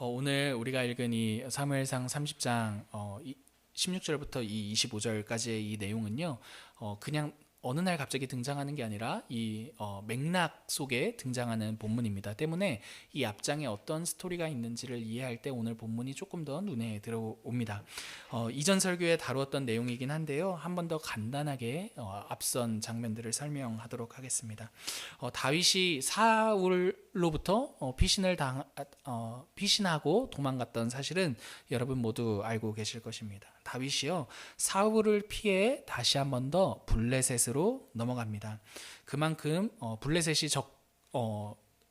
오늘 우리가 읽은 이 사무엘상 30장 16절부터 이 25절까지의 이 내용은요, 그냥 어느 날 갑자기 등장하는 게 아니라 이 맥락 속에 등장하는 본문입니다. 때문에 이 앞장에 어떤 스토리가 있는지를 이해할 때 오늘 본문이 조금 더 눈에 들어옵니다. 이전 설교에 다루었던 내용이긴 한데요, 한 번 더 간단하게 앞선 장면들을 설명하도록 하겠습니다. 다윗이 사울로부터 피신하고 도망갔던 사실은 여러분 모두 알고 계실 것입니다. 다윗이요, 사울을 피해 다시 한 번 더 블레셋으로 넘어갑니다. 그만큼 블레셋이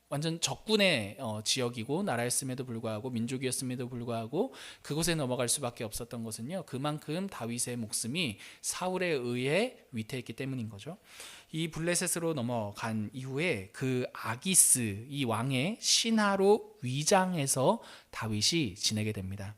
완전 적군의 지역이고 나라였음에도 불구하고, 민족이었음에도 불구하고 그곳에 넘어갈 수밖에 없었던 것은요, 그만큼 다윗의 목숨이 사울에 의해 위태했기 때문인 거죠. 이 블레셋으로 넘어간 이후에 그 아기스, 이 왕의 신하로 위장해서 다윗이 지내게 됩니다.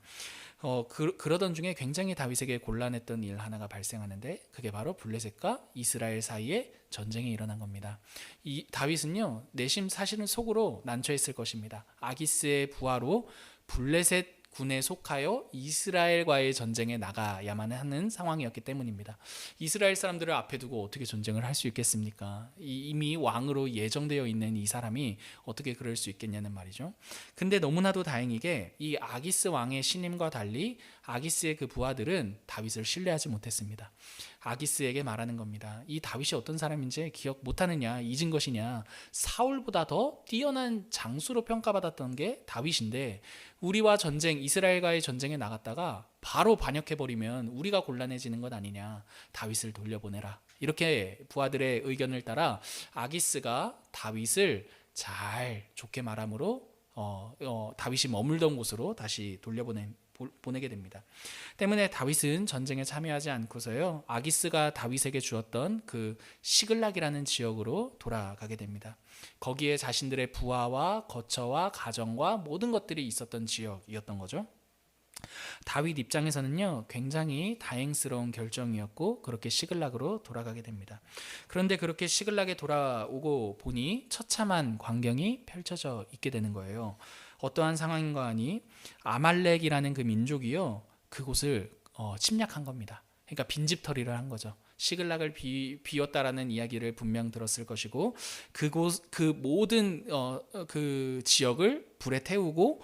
그러던 중에 굉장히 다윗에게 곤란했던 일 하나가 발생하는데, 그게 바로 블레셋과 이스라엘 사이에 전쟁이 일어난 겁니다. 이 다윗은요, 내심 사실은 속으로 난처했을 것입니다. 아기스의 부하로 블레셋 군에 속하여 이스라엘과의 전쟁에 나가야만 하는 상황이었기 때문입니다. 이스라엘 사람들을 앞에 두고 어떻게 전쟁을 할 수 있겠습니까? 이미 왕으로 예정되어 있는 이 사람이 어떻게 그럴 수 있겠냐는 말이죠. 근데 너무나도 다행이게 이 아기스 왕의 신임과 달리 아기스의 그 부하들은 다윗을 신뢰하지 못했습니다. 아기스에게 말하는 겁니다. 이 다윗이 어떤 사람인지 기억 못하느냐, 잊은 것이냐. 사울보다 더 뛰어난 장수로 평가받았던 게 다윗인데, 우리와 이스라엘과의 전쟁에 나갔다가 바로 반역해버리면 우리가 곤란해지는 것 아니냐. 다윗을 돌려보내라. 이렇게 부하들의 의견을 따라 아기스가 다윗을 잘 좋게 말함으로 다윗이 머물던 곳으로 다시 보내게 됩니다. 때문에 다윗은 전쟁에 참여하지 않고서요, 아기스가 다윗에게 주었던 그 시글락이라는 지역으로 돌아가게 됩니다. 거기에 자신들의 부하와 거처와 가정과 모든 것들이 있었던 지역이었던 거죠. 다윗 입장에서는요, 굉장히 다행스러운 결정이었고 그렇게 시글락으로 돌아가게 됩니다. 그런데 그렇게 시글락에 돌아오고 보니 처참한 광경이 펼쳐져 있게 되는 거예요. 어떠한 상황인가 하니 아말렉이라는 그 민족이요, 그곳을 침략한 겁니다. 그러니까 빈집털이를 한 거죠. 시글락을 비웠다라는 이야기를 분명 들었을 것이고, 그 모든 그 지역을 불에 태우고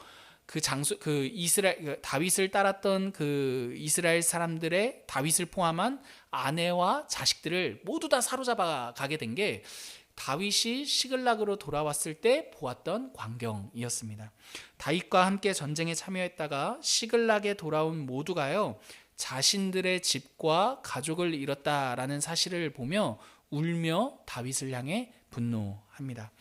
다윗을 따랐던 그 이스라엘 사람들의, 다윗을 포함한 아내와 자식들을 모두 다 사로잡아 가게 된 게 다윗이 시글락으로 돌아왔을 때 보았던 광경이었습니다. 다윗과 함께 전쟁에 참여했다가 시글락에 돌아온 모두가요, 자신들의 집과 가족을 잃었다라는 사실을 보며 울며 다윗을 향해 분노합니다.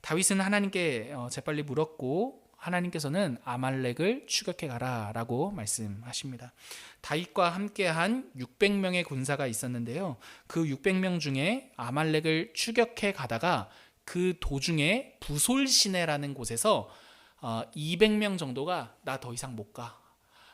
다윗은 하나님께 재빨리 물었고, 하나님께서는 아말렉을 추격해 가라라고 말씀하십니다. 다윗과 함께한 600명의 군사가 있었는데요, 그 600명 중에 아말렉을 추격해 가다가 그 도중에 부솔시내라는 곳에서 200명 정도가 나 더 이상 못 가.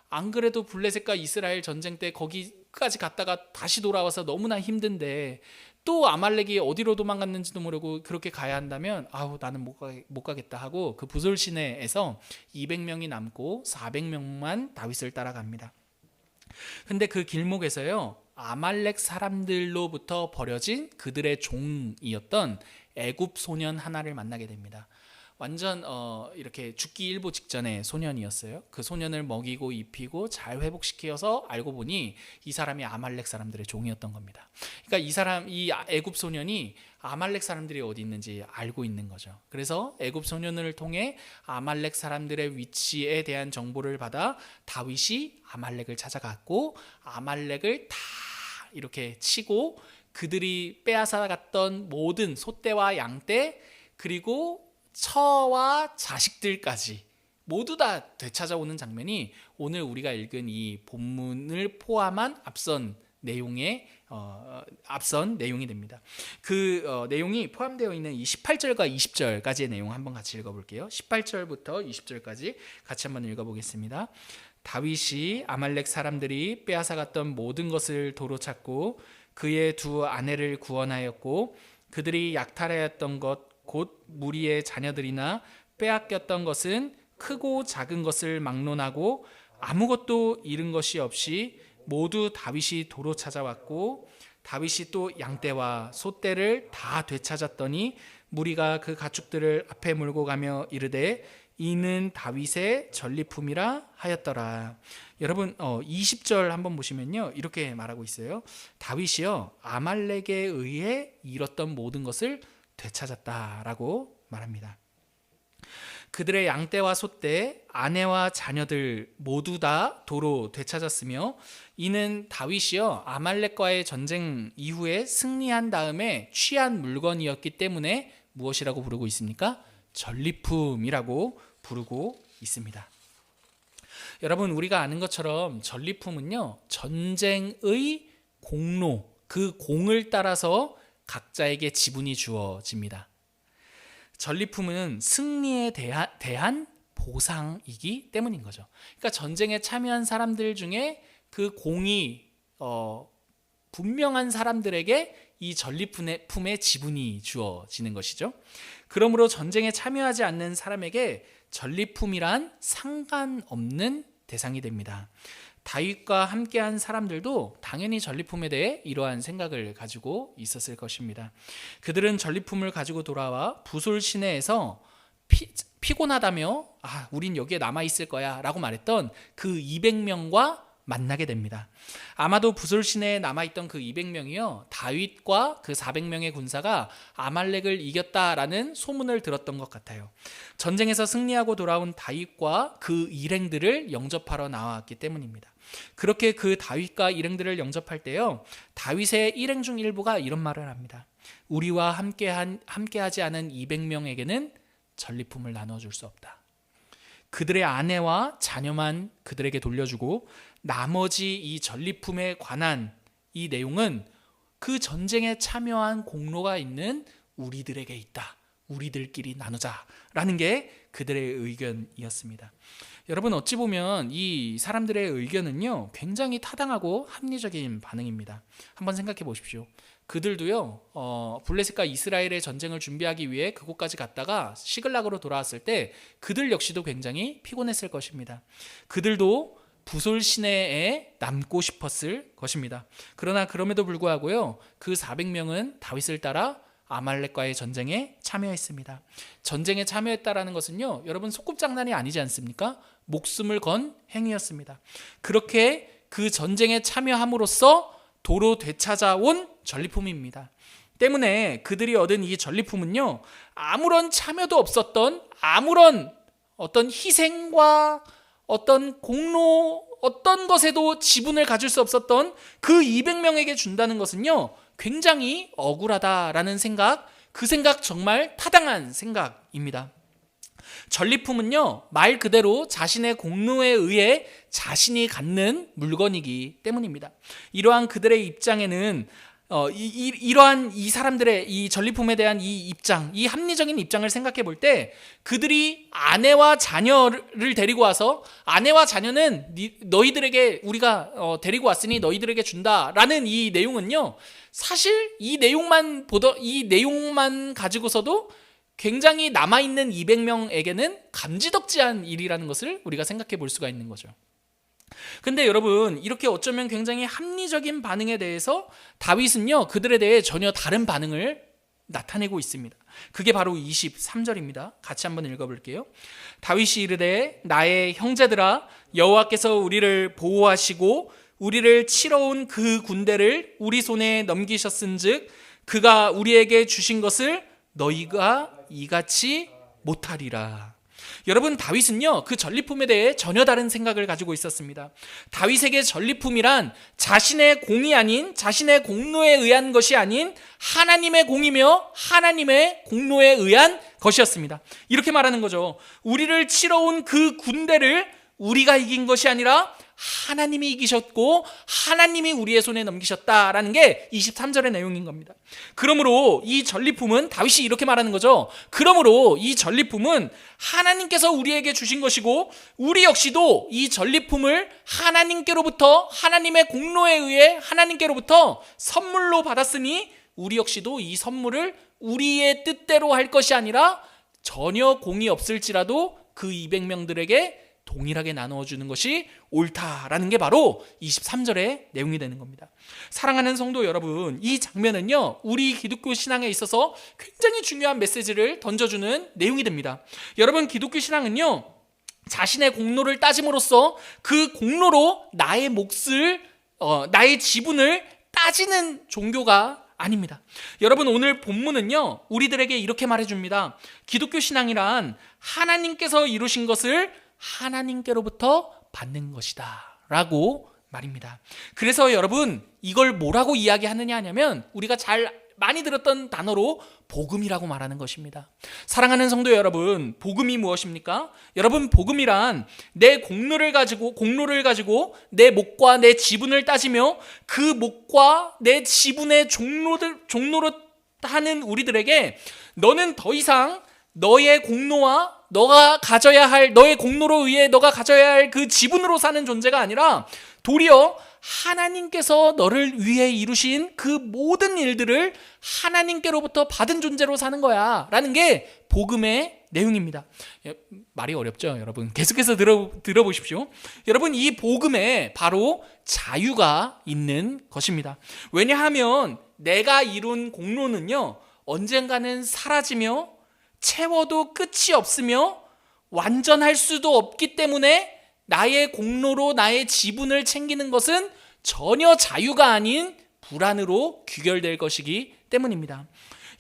안 그래도 블레셋과 이스라엘 전쟁 때 거기까지 갔다가 다시 돌아와서 너무나 힘든데, 또 아말렉이 어디로 도망갔는지도 모르고 그렇게 가야 한다면 나는 못 가겠다 하고 그 부솔 시내에서 200명이 남고 400명만 다윗을 따라갑니다. 근데 그 길목에서요, 아말렉 사람들로부터 버려진 그들의 종이었던 애굽 소년 하나를 만나게 됩니다. 완전 이렇게 죽기 일보 직전의 소년이었어요. 그 소년을 먹이고 입히고 잘 회복시켜서 알고 보니 이 사람이 아말렉 사람들의 종이었던 겁니다. 그러니까 이 애굽 소년이 아말렉 사람들이 어디 있는지 알고 있는 거죠. 그래서 애굽 소년을 통해 아말렉 사람들의 위치에 대한 정보를 받아 다윗이 아말렉을 찾아갔고, 아말렉을 다 이렇게 치고 그들이 빼앗아갔던 모든 소떼와 양떼, 그리고 처와 자식들까지 모두 다 되찾아오는 장면이 오늘 우리가 읽은 이 본문을 포함한 앞선 내용이 됩니다. 그 내용이 포함되어 있는 이 18절과 20절까지의 내용 한번 같이 읽어볼게요. 18절부터 20절까지 같이 한번 읽어보겠습니다. 다윗이 아말렉 사람들이 빼앗아갔던 모든 것을 도로 찾고 그의 두 아내를 구원하였고, 그들이 약탈하였던 것 곧 무리의 자녀들이나 빼앗겼던 것은 크고 작은 것을 막론하고 아무것도 잃은 것이 없이 모두 다윗이 도로 찾아왔고 다윗이 또 양떼와 소떼를 다 되찾았더니 무리가 그 가축들을 앞에 몰고 가며 이르되 이는 다윗의 전리품이라 하였더라. 여러분 20절 한번 보시면요 이렇게 말하고 있어요. 다윗이요 아말렉에 의해 잃었던 모든 것을 되찾았다라고 말합니다. 그들의 양떼와 소떼, 아내와 자녀들 모두 다 도로 되찾았으며 이는 다윗이요 아말렉과의 전쟁 이후에 승리한 다음에 취한 물건이었기 때문에 무엇이라고 부르고 있습니까? 전리품이라고 부르고 있습니다. 여러분 우리가 아는 것처럼 전리품은요 전쟁의 공로, 그 공을 따라서 각자에게 지분이 주어집니다. 전리품은 승리에 대한 보상이기 때문인 거죠. 그러니까 전쟁에 참여한 사람들 중에 그 공이 분명한 사람들에게 이 전리품의 지분이 주어지는 것이죠. 그러므로 전쟁에 참여하지 않는 사람에게 전리품이란 상관없는 대상이 됩니다. 다윗과 함께한 사람들도 당연히 전리품에 대해 이러한 생각을 가지고 있었을 것입니다. 그들은 전리품을 가지고 돌아와 부솔 시내에서 피곤하다며 우린 여기에 남아있을 거야 라고 말했던 그 200명과 만나게 됩니다. 아마도 부솔 시내에 남아있던 그 200명이요 다윗과 그 400명의 군사가 아말렉을 이겼다라는 소문을 들었던 것 같아요. 전쟁에서 승리하고 돌아온 다윗과 그 일행들을 영접하러 나왔기 때문입니다. 그렇게 그 다윗과 일행들을 영접할 때요 다윗의 일행 중 일부가 이런 말을 합니다. 우리와 함께하지 않은 200명에게는 전리품을 나눠줄 수 없다. 그들의 아내와 자녀만 그들에게 돌려주고 나머지 이 전리품에 관한 이 내용은 그 전쟁에 참여한 공로가 있는 우리들에게 있다. 우리들끼리 나누자라는 게 그들의 의견이었습니다. 여러분 어찌 보면 이 사람들의 의견은요 굉장히 타당하고 합리적인 반응입니다. 한번 생각해 보십시오. 그들도요 블레셋과 이스라엘의 전쟁을 준비하기 위해 그곳까지 갔다가 시글락으로 돌아왔을 때 그들 역시도 굉장히 피곤했을 것입니다. 그들도 부솔 시내에 남고 싶었을 것입니다. 그러나 그럼에도 불구하고요 그 400명은 다윗을 따라 아말렉과의 전쟁에 참여했습니다. 전쟁에 참여했다라는 것은요 여러분 소꿉장난이 아니지 않습니까? 목숨을 건 행위였습니다. 그렇게 그 전쟁에 참여함으로써 도로 되찾아온 전리품입니다. 때문에 그들이 얻은 이 전리품은요 아무런 참여도 없었던 아무런 어떤 희생과 어떤 공로 어떤 것에도 지분을 가질 수 없었던 그 200명에게 준다는 것은요 굉장히 억울하다라는 생각, 그 생각 정말 타당한 생각입니다. 전리품은요 말 그대로 자신의 공로에 의해 자신이 갖는 물건이기 때문입니다. 이러한 그들의 입장에는 이러한 이 사람들의 이 전리품에 대한 이 입장, 이 합리적인 입장을 생각해 볼 때 그들이 아내와 자녀를 데리고 와서 아내와 자녀는 너희들에게 우리가 데리고 왔으니 너희들에게 준다라는 이 내용은요 사실 이 내용만 가지고서도 굉장히 남아있는 200명에게는 감지덕지한 일이라는 것을 우리가 생각해 볼 수가 있는 거죠. 근데 여러분 이렇게 어쩌면 굉장히 합리적인 반응에 대해서 다윗은요 그들에 대해 전혀 다른 반응을 나타내고 있습니다. 그게 바로 23절입니다. 같이 한번 읽어볼게요. 다윗이 이르되 나의 형제들아 여호와께서 우리를 보호하시고 우리를 치러 온 그 군대를 우리 손에 넘기셨은즉 그가 우리에게 주신 것을 너희가 이같이 못하리라. 여러분 다윗은요 그 전리품에 대해 전혀 다른 생각을 가지고 있었습니다. 다윗에게 전리품이란 자신의 공이 아닌 자신의 공로에 의한 것이 아닌 하나님의 공이며 하나님의 공로에 의한 것이었습니다. 이렇게 말하는 거죠. 우리를 치러 온 그 군대를 우리가 이긴 것이 아니라 하나님이 이기셨고 하나님이 우리의 손에 넘기셨다라는 게 23절의 내용인 겁니다. 그러므로 이 전리품은 다윗이 이렇게 말하는 거죠. 그러므로 이 전리품은 하나님께서 우리에게 주신 것이고 우리 역시도 이 전리품을 하나님께로부터 하나님의 공로에 의해 하나님께로부터 선물로 받았으니 우리 역시도 이 선물을 우리의 뜻대로 할 것이 아니라 전혀 공이 없을지라도 그 200명들에게 동일하게 나누어 주는 것이 옳다라는 게 바로 23절의 내용이 되는 겁니다. 사랑하는 성도 여러분, 이 장면은요, 우리 기독교 신앙에 있어서 굉장히 중요한 메시지를 던져주는 내용이 됩니다. 여러분, 기독교 신앙은요, 자신의 공로를 따짐으로써 그 공로로 나의 몫을, 나의 지분을 따지는 종교가 아닙니다. 여러분, 오늘 본문은요, 우리들에게 이렇게 말해줍니다. 기독교 신앙이란 하나님께서 이루신 것을 하나님께로부터 받는 것이다 라고 말입니다. 그래서 여러분, 이걸 뭐라고 이야기하느냐 하냐면 우리가 많이 들었던 단어로 복음이라고 말하는 것입니다. 사랑하는 성도 여러분, 복음이 무엇입니까? 여러분, 복음이란 내 공로를 가지고 내 몫과 내 지분을 따지며 그 몫과 내 지분의 종로로 하는 우리들에게 너는 더 이상 너의 공로와 너의 공로로 의해 너가 가져야 할 그 지분으로 사는 존재가 아니라 도리어 하나님께서 너를 위해 이루신 그 모든 일들을 하나님께로부터 받은 존재로 사는 거야 라는 게 복음의 내용입니다. 말이 어렵죠, 여러분? 계속해서 들어보십시오. 여러분, 이 복음에 바로 자유가 있는 것입니다. 왜냐하면 내가 이룬 공로는요, 언젠가는 사라지며 채워도 끝이 없으며 완전할 수도 없기 때문에 나의 공로로 나의 지분을 챙기는 것은 전혀 자유가 아닌 불안으로 귀결될 것이기 때문입니다.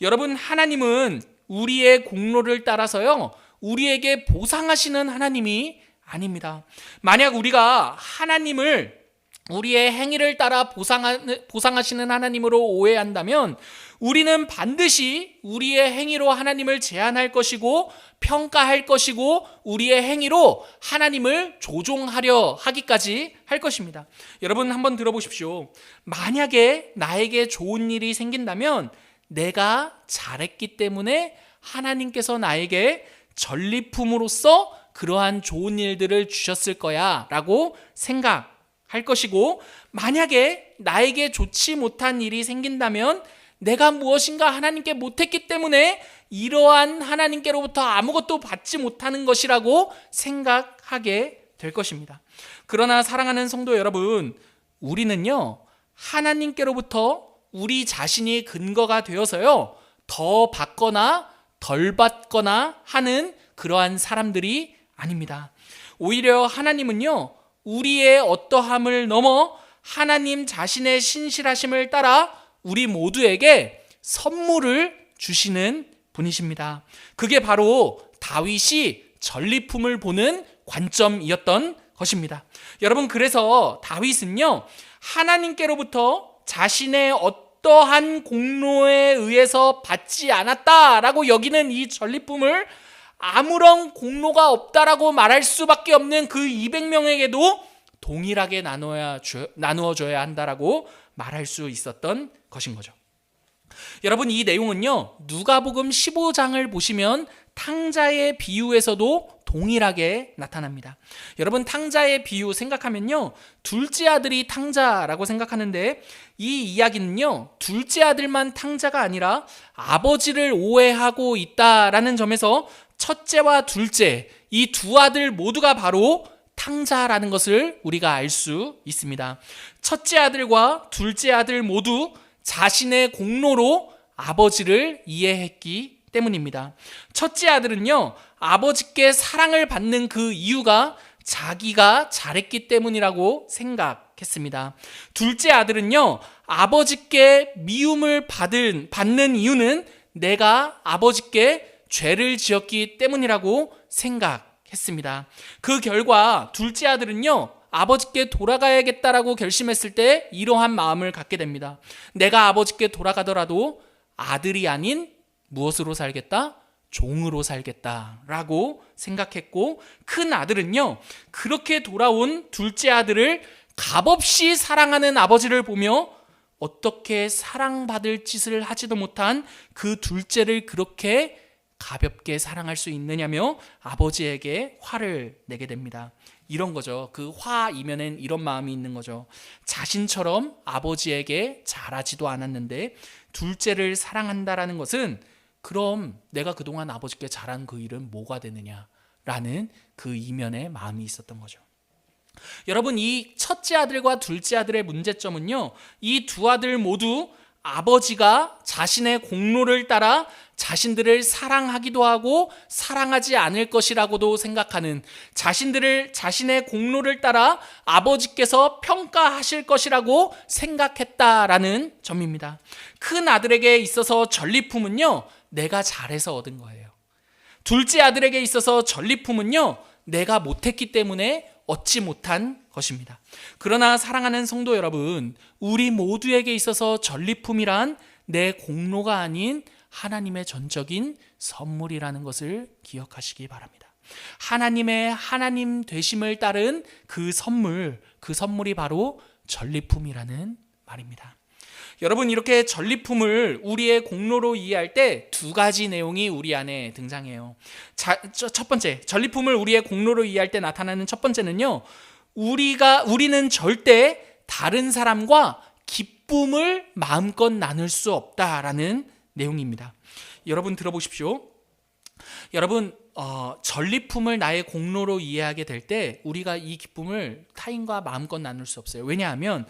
여러분, 하나님은 우리의 공로를 따라서요, 우리에게 보상하시는 하나님이 아닙니다. 만약 우리가 하나님을 우리의 행위를 따라 보상하시는 하나님으로 오해한다면 우리는 반드시 우리의 행위로 하나님을 제한할 것이고 평가할 것이고 우리의 행위로 하나님을 조종하려 하기까지 할 것입니다. 여러분, 한번 들어보십시오. 만약에 나에게 좋은 일이 생긴다면 내가 잘했기 때문에 하나님께서 나에게 전리품으로써 그러한 좋은 일들을 주셨을 거야 라고 생각할 것이고, 만약에 나에게 좋지 못한 일이 생긴다면 내가 무엇인가 하나님께 못했기 때문에 이러한 하나님께로부터 아무것도 받지 못하는 것이라고 생각하게 될 것입니다. 그러나 사랑하는 성도 여러분, 우리는요, 하나님께로부터 우리 자신이 근거가 되어서요, 더 받거나 덜 받거나 하는 그러한 사람들이 아닙니다. 오히려 하나님은요, 우리의 어떠함을 넘어 하나님 자신의 신실하심을 따라 우리 모두에게 선물을 주시는 분이십니다. 그게 바로 다윗이 전리품을 보는 관점이었던 것입니다. 여러분, 그래서 다윗은요, 하나님께로부터 자신의 어떠한 공로에 의해서 받지 않았다라고 여기는 이 전리품을 아무런 공로가 없다라고 말할 수밖에 없는 그 200명에게도 동일하게 나누어 줘야 한다라고 말할 수 있었던 것인 거죠. 여러분, 이 내용은요, 누가복음 15장을 보시면 탕자의 비유에서도 동일하게 나타납니다. 여러분, 탕자의 비유 생각하면요, 둘째 아들이 탕자라고 생각하는데 이 이야기는요, 둘째 아들만 탕자가 아니라 아버지를 오해하고 있다라는 점에서 첫째와 둘째, 이 두 아들 모두가 바로 탕자라는 것을 우리가 알 수 있습니다. 첫째 아들과 둘째 아들 모두 자신의 공로로 아버지를 이해했기 때문입니다. 첫째 아들은요, 아버지께 사랑을 받는 그 이유가 자기가 잘했기 때문이라고 생각했습니다. 둘째 아들은요, 아버지께 미움을 받는 이유는 내가 아버지께 죄를 지었기 때문이라고 생각했습니다. 그 결과 둘째 아들은요, 아버지께 돌아가야겠다라고 결심했을 때 이러한 마음을 갖게 됩니다. 내가 아버지께 돌아가더라도 아들이 아닌 무엇으로 살겠다? 종으로 살겠다라고 생각했고, 큰 아들은요, 그렇게 돌아온 둘째 아들을 값없이 사랑하는 아버지를 보며 어떻게 사랑받을 짓을 하지도 못한 그 둘째를 그렇게 가볍게 사랑할 수 있느냐며 아버지에게 화를 내게 됩니다. 이런 거죠. 그 화 이면엔 이런 마음이 있는 거죠. 자신처럼 아버지에게 잘하지도 않았는데 둘째를 사랑한다라는 것은, 그럼 내가 그동안 아버지께 잘한 그 일은 뭐가 되느냐 라는 그 이면의 마음이 있었던 거죠. 여러분, 이 첫째 아들과 둘째 아들의 문제점은요, 이 두 아들 모두 아버지가 자신의 공로를 따라 자신들을 사랑하기도 하고 사랑하지 않을 것이라고도 생각하는, 자신들을 자신의 공로를 따라 아버지께서 평가하실 것이라고 생각했다라는 점입니다. 큰 아들에게 있어서 전리품은요, 내가 잘해서 얻은 거예요. 둘째 아들에게 있어서 전리품은요, 내가 못했기 때문에 얻지 못한 것입니다. 그러나 사랑하는 성도 여러분, 우리 모두에게 있어서 전리품이란 내 공로가 아닌 하나님의 전적인 선물이라는 것을 기억하시기 바랍니다. 하나님의 하나님 되심을 따른 그 선물이 바로 전리품이라는 말입니다. 여러분, 이렇게 전리품을 우리의 공로로 이해할 때 두 가지 내용이 우리 안에 등장해요. 첫 번째, 전리품을 우리의 공로로 이해할 때 나타나는 첫 번째는요, 우리는 절대 다른 사람과 기쁨을 마음껏 나눌 수 없다라는 내용입니다. 여러분 들어보십시오. 여러분, 전리품을 나의 공로로 이해하게 될 때 우리가 이 기쁨을 타인과 마음껏 나눌 수 없어요. 왜냐하면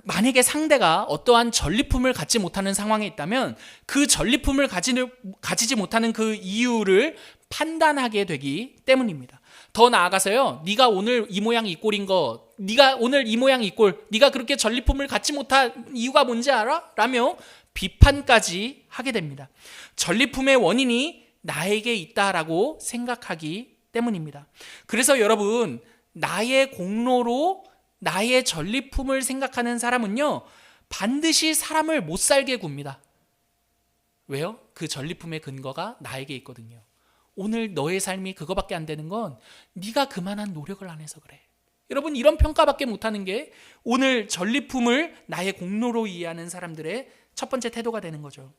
만약에 상대가 어떠한 전리품을 갖지 못하는 상황에 있다면 그 전리품을 가지지 못하는 그 이유를 판단하게 되기 때문입니다. 더 나아가서요, 네가 오늘 이 모양 이 꼴인 거, 네가 오늘 이 모양 이 꼴, 네가 그렇게 전리품을 갖지 못한 이유가 뭔지 알아? 라며 비판까지 하게 됩니다. 전리품의 원인이 나에게 있다라고 생각하기 때문입니다. 그래서 여러분, 나의 공로로 나의 전리품을 생각하는 사람은요, 반드시 사람을 못 살게 굽니다. 왜요? 그 전리품의 근거가 나에게 있거든요. 오늘 너의 삶이 그거밖에 안 되는 건 네가 그만한 노력을 안 해서 그래. 여러분, 이런 평가밖에 못하는 게 오늘 전리품을 나의 공로로 이해하는 사람들의 첫 번째 태도가 되는 거죠.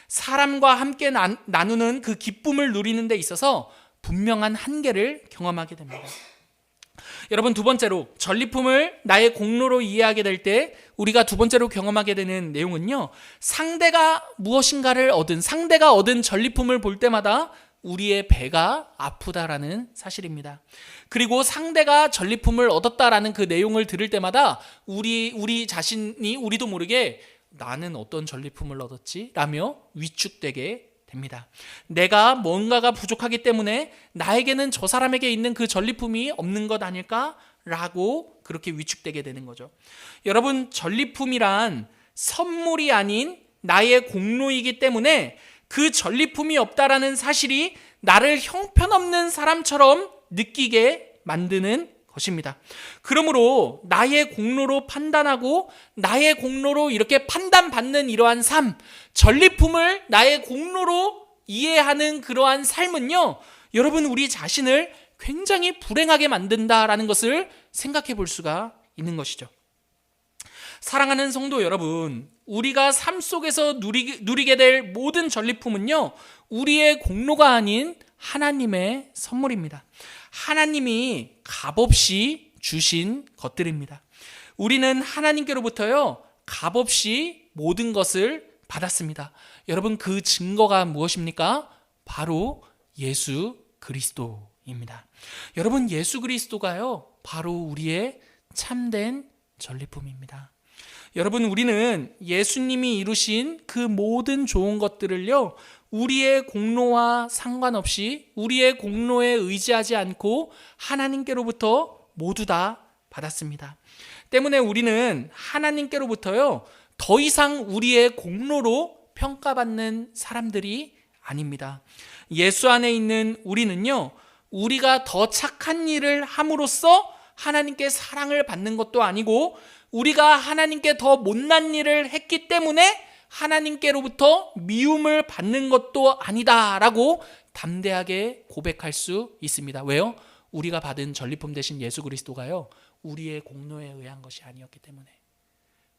사람과 함께 나누는 그 기쁨을 누리는 데 있어서 분명한 한계를 경험하게 됩니다. 여러분, 두 번째로 전리품을 나의 공로로 이해하게 될 때 우리가 두 번째로 경험하게 되는 내용은요, 상대가 얻은 전리품을 볼 때마다 우리의 배가 아프다라는 사실입니다. 그리고 상대가 전리품을 얻었다라는 그 내용을 들을 때마다 우리 자신이 우리도 모르게 나는 어떤 전리품을 얻었지? 라며 위축되게 됩니다. 내가 뭔가가 부족하기 때문에 나에게는 저 사람에게 있는 그 전리품이 없는 것 아닐까? 라고 그렇게 위축되게 되는 거죠. 여러분, 전리품이란 선물이 아닌 나의 공로이기 때문에 그 전리품이 없다라는 사실이 나를 형편없는 사람처럼 느끼게 만드는 것입니다. 그러므로 나의 공로로 판단하고 나의 공로로 이렇게 판단받는 이러한 삶, 전리품을 나의 공로로 이해하는 그러한 삶은요, 여러분, 우리 자신을 굉장히 불행하게 만든다라는 것을 생각해 볼 수가 있는 것이죠. 사랑하는 성도 여러분, 우리가 삶 속에서 누리게 될 모든 전리품은요, 우리의 공로가 아닌 하나님의 선물입니다. 하나님이 값없이 주신 것들입니다. 우리는 하나님께로부터요, 값없이 모든 것을 받았습니다. 여러분, 그 증거가 무엇입니까? 바로 예수 그리스도입니다. 여러분, 예수 그리스도가요, 바로 우리의 참된 전리품입니다. 여러분, 우리는 예수님이 이루신 그 모든 좋은 것들을요, 우리의 공로와 상관없이 우리의 공로에 의지하지 않고 하나님께로부터 모두 다 받았습니다. 때문에 우리는 하나님께로부터요, 더 이상 우리의 공로로 평가받는 사람들이 아닙니다. 예수 안에 있는 우리는요, 우리가 더 착한 일을 함으로써 하나님께 사랑을 받는 것도 아니고, 우리가 하나님께 더 못난 일을 했기 때문에 하나님께로부터 미움을 받는 것도 아니다라고 담대하게 고백할 수 있습니다. 왜요? 우리가 받은 전리품 대신 예수 그리스도가요, 우리의 공로에 의한 것이 아니었기 때문에.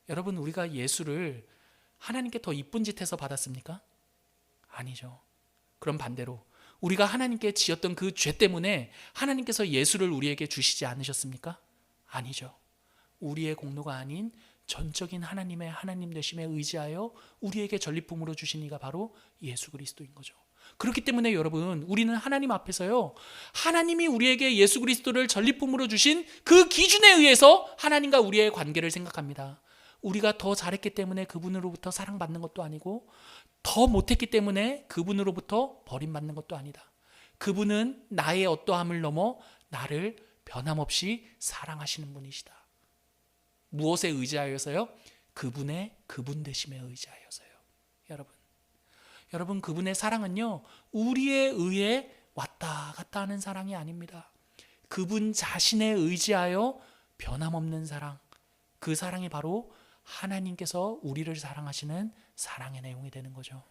여러분, 우리가 예수를 하나님께 더 이쁜 짓 해서 받았습니까? 아니죠. 그럼 반대로 우리가 하나님께 지었던 그 죄 때문에 하나님께서 예수를 우리에게 주시지 않으셨습니까? 아니죠. 우리의 공로가 아닌 전적인 하나님의 하나님 되심에 의지하여 우리에게 전리품으로 주신 이가 바로 예수 그리스도인 거죠. 그렇기 때문에 여러분, 우리는 하나님 앞에서요, 하나님이 우리에게 예수 그리스도를 전리품으로 주신 그 기준에 의해서 하나님과 우리의 관계를 생각합니다. 우리가 더 잘했기 때문에 그분으로부터 사랑받는 것도 아니고, 더 못했기 때문에 그분으로부터 버림받는 것도 아니다. 그분은 나의 어떠함을 넘어 나를 변함없이 사랑하시는 분이시다. 무엇에 의지하여서요? 그분의 그분 되심에 의지하여서요. 여러분, 그분의 사랑은요, 우리에 의해 왔다 갔다 하는 사랑이 아닙니다. 그분 자신에 의지하여 변함없는 사랑, 그 사랑이 바로 하나님께서 우리를 사랑하시는 사랑의 내용이 되는 거죠.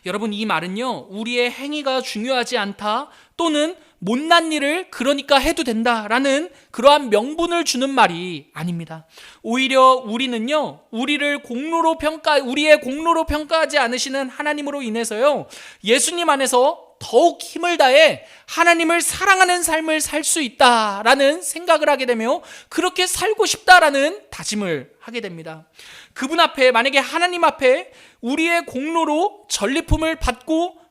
여러분, 이 말은요, 우리의 행위가 중요하지 않다, 또는 못난 일을 그러니까 해도 된다라는 그러한 명분을 주는 말이 아닙니다. 오히려 우리는요, 우리의 공로로 평가하지 않으시는 하나님으로 인해서요, 예수님 안에서 더욱 힘을 다해 하나님을 사랑하는 삶을 살 수 있다라는 생각을 하게 되며, 그렇게 살고 싶다라는 다짐을 하게 됩니다. 그분 앞에, 만약에 하나님 앞에 우리의 공로로 전리품을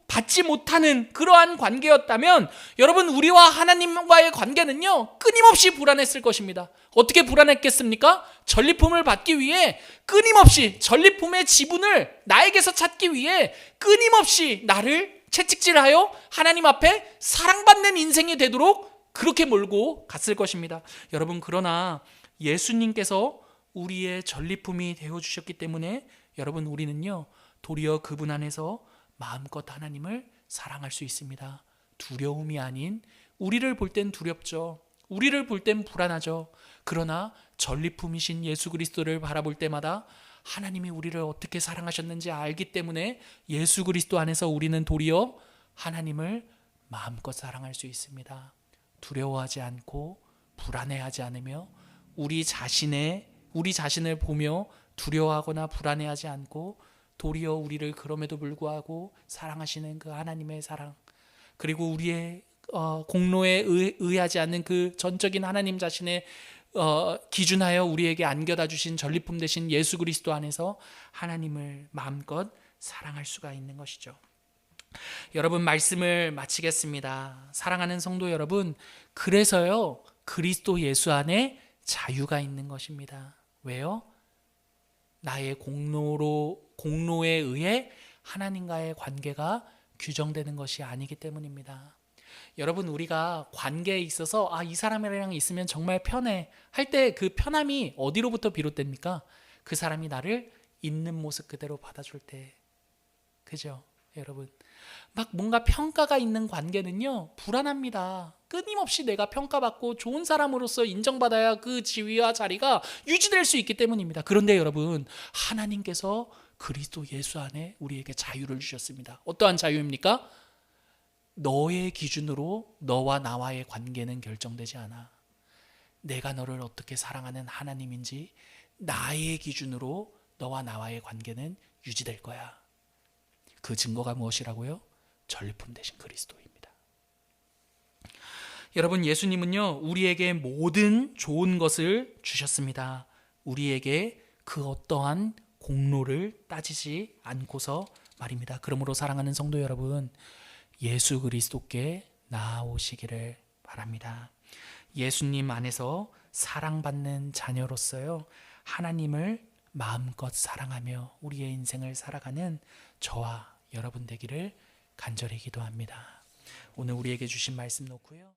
받지 못하는 그러한 관계였다면, 여러분, 우리와 하나님과의 관계는요, 끊임없이 불안했을 것입니다. 어떻게 불안했겠습니까? 전리품을 받기 위해 끊임없이, 전리품의 지분을 나에게서 찾기 위해 끊임없이 나를 채찍질하여 하나님 앞에 사랑받는 인생이 되도록 그렇게 몰고 갔을 것입니다. 여러분, 그러나 예수님께서 우리의 전리품이 되어주셨기 때문에 여러분, 우리는요, 도리어 그분 안에서 마음껏 하나님을 사랑할 수 있습니다. 두려움이 아닌, 우리를 볼 땐 두렵죠. 우리를 볼 땐 불안하죠. 그러나 전리품이신 예수 그리스도를 바라볼 때마다 하나님이 우리를 어떻게 사랑하셨는지 알기 때문에 예수 그리스도 안에서 우리는 도리어 하나님을 마음껏 사랑할 수 있습니다. 두려워하지 않고 불안해하지 않으며, 우리 자신을 보며 두려워하거나 불안해하지 않고, 도리어 우리를 그럼에도 불구하고 사랑하시는 그 하나님의 사랑, 그리고 우리의 공로에 의하지 않는 그 전적인 하나님 자신의 기준하여 우리에게 안겨다 주신 전리품 되신 예수 그리스도 안에서 하나님을 마음껏 사랑할 수가 있는 것이죠. 여러분, 말씀을 마치겠습니다. 사랑하는 성도 여러분, 그래서요, 그리스도 예수 안에 자유가 있는 것입니다. 왜요? 나의 공로에 의해 하나님과의 관계가 규정되는 것이 아니기 때문입니다. 여러분, 우리가 관계에 있어서 이 사람이랑 있으면 정말 편해 할 때, 그 편함이 어디로부터 비롯됩니까? 그 사람이 나를 있는 모습 그대로 받아줄 때. 그죠? 여러분, 막 뭔가 평가가 있는 관계는요, 불안합니다. 끊임없이 내가 평가받고 좋은 사람으로서 인정받아야 그 지위와 자리가 유지될 수 있기 때문입니다. 그런데 여러분, 하나님께서 그리스도 예수 안에 우리에게 자유를 주셨습니다. 어떠한 자유입니까? 너의 기준으로 너와 나와의 관계는 결정되지 않아. 내가 너를 어떻게 사랑하는 하나님인지 나의 기준으로 너와 나와의 관계는 유지될 거야. 그 증거가 무엇이라고요? 전리품 되신 그리스도입니다. 여러분, 예수님은요, 우리에게 모든 좋은 것을 주셨습니다. 우리에게 그 어떠한 공로를 따지지 않고서 말입니다. 그러므로 사랑하는 성도 여러분, 예수 그리스도께 나아오시기를 바랍니다. 예수님 안에서 사랑받는 자녀로서요, 하나님을 마음껏 사랑하며 우리의 인생을 살아가는 저와 여러분 되기를 간절히 기도합니다. 오늘 우리에게 주신 말씀 놓고요.